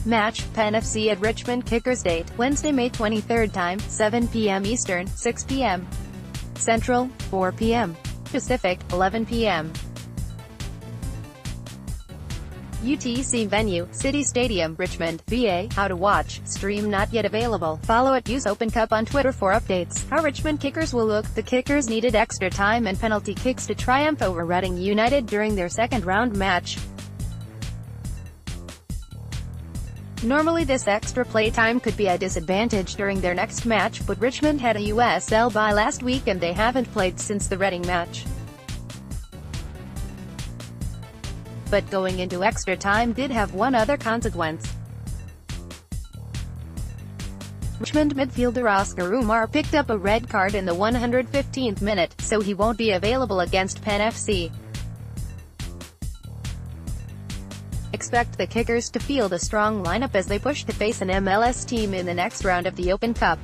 Match, Penn FC at Richmond. Kickers date, Wednesday, May 23. Time, 7 p.m. Eastern, 6 p.m. Central, 4 p.m. Pacific, 11 p.m. UTC venue, City Stadium, Richmond, VA. How to watch, stream not yet available. Follow at Use Open Cup on Twitter for updates. How Richmond Kickers will look. The Kickers needed extra time and penalty kicks to triumph over Reading United during their second-round match. Normally this extra play time could be a disadvantage during their next match, but Richmond had a USL bye last week and they haven't played since the Reading match. But going into extra time did have one other consequence. Richmond midfielder Oscar Umar picked up a red card in the 115th minute, so he won't be available against Penn FC. Expect the Kickers to field a strong lineup as they push to face an MLS team in the next round of the Open Cup.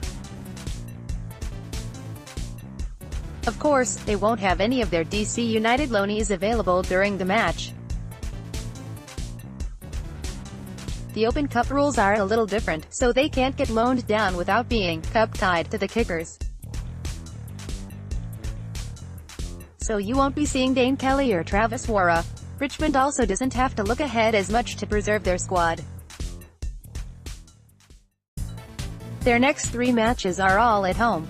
Of course, they won't have any of their DC United loanees available during the match. The Open Cup rules are a little different, so they can't get loaned down without being cup-tied to the Kickers. So you won't be seeing Dane Kelly or Travis Worra. Richmond also doesn't have to look ahead as much to preserve their squad. Their next 3 matches are all at home.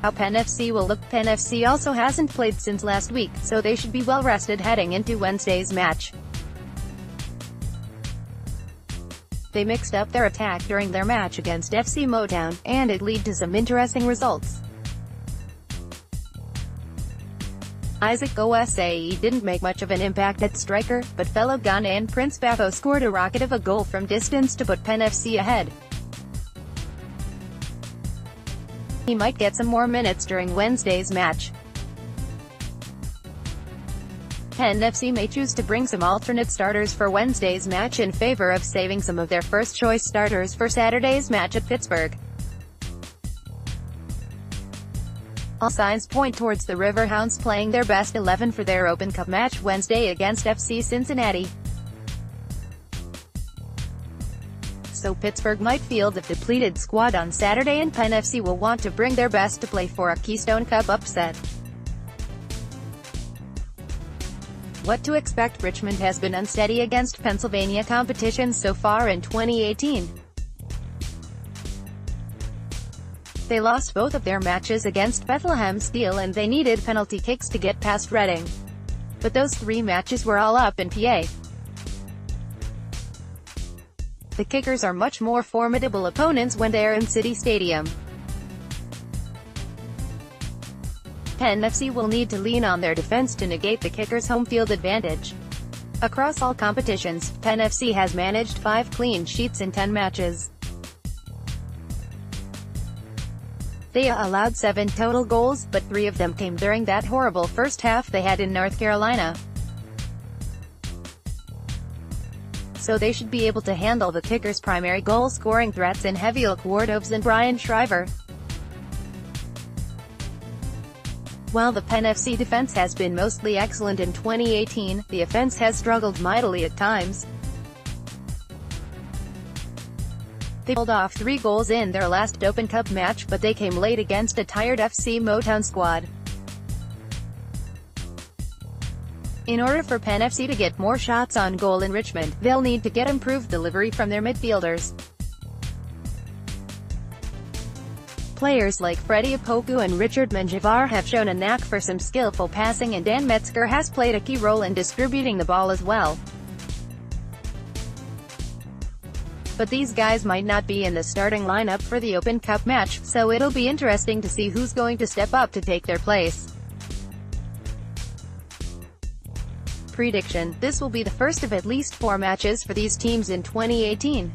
How Penn FC will look. Penn FC also hasn't played since last week, so they should be well rested heading into Wednesday's match. They mixed up their attack during their match against FC Motown, and it led to some interesting results. Isaac Osayi didn't make much of an impact at striker, but fellow Ghanaian Prince Bafo scored a rocket of a goal from distance to put Penn FC ahead. He might get some more minutes during Wednesday's match. Penn FC may choose to bring some alternate starters for Wednesday's match in favor of saving some of their first-choice starters for Saturday's match at Pittsburgh. All signs point towards the Riverhounds playing their best 11 for their Open Cup match Wednesday against FC Cincinnati. So Pittsburgh might field a depleted squad on Saturday and Penn FC will want to bring their best to play for a Keystone Cup upset. What to expect. Richmond has been unsteady against Pennsylvania competition so far in 2018. They lost both of their matches against Bethlehem Steel and they needed penalty kicks to get past Reading. But those 3 matches were all up in PA. The Kickers are much more formidable opponents when they are in City Stadium. Penn FC will need to lean on their defense to negate the Kickers' home field advantage. Across all competitions, Penn FC has managed 5 clean sheets in 10 matches. They allowed 7 total goals, but 3 of them came during that horrible first half they had in North Carolina. So they should be able to handle the Kickers' primary goal-scoring threats in Heviel Cordovs and Brian Shriver. While the Penn FC defense has been mostly excellent in 2018, the offense has struggled mightily at times. They pulled off 3 goals in their last Open Cup match, but they came late against a tired FC Motown squad. In order for Penn FC to get more shots on goal in Richmond, they'll need to get improved delivery from their midfielders. Players like Freddie Opoku and Richard Menjivar have shown a knack for some skillful passing and Dan Metzger has played a key role in distributing the ball as well. But these guys might not be in the starting lineup for the Open Cup match, so it'll be interesting to see who's going to step up to take their place. Prediction: this will be the first of at least 4 matches for these teams in 2018.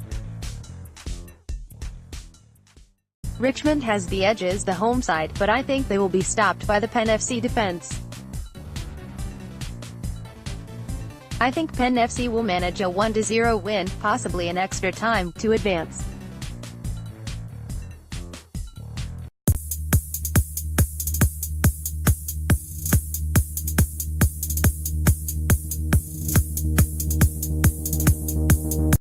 Richmond has the edge as the home side, but I think they will be stopped by the Penn FC defense. I think Penn FC will manage a 1-0 win, possibly in extra time, to advance.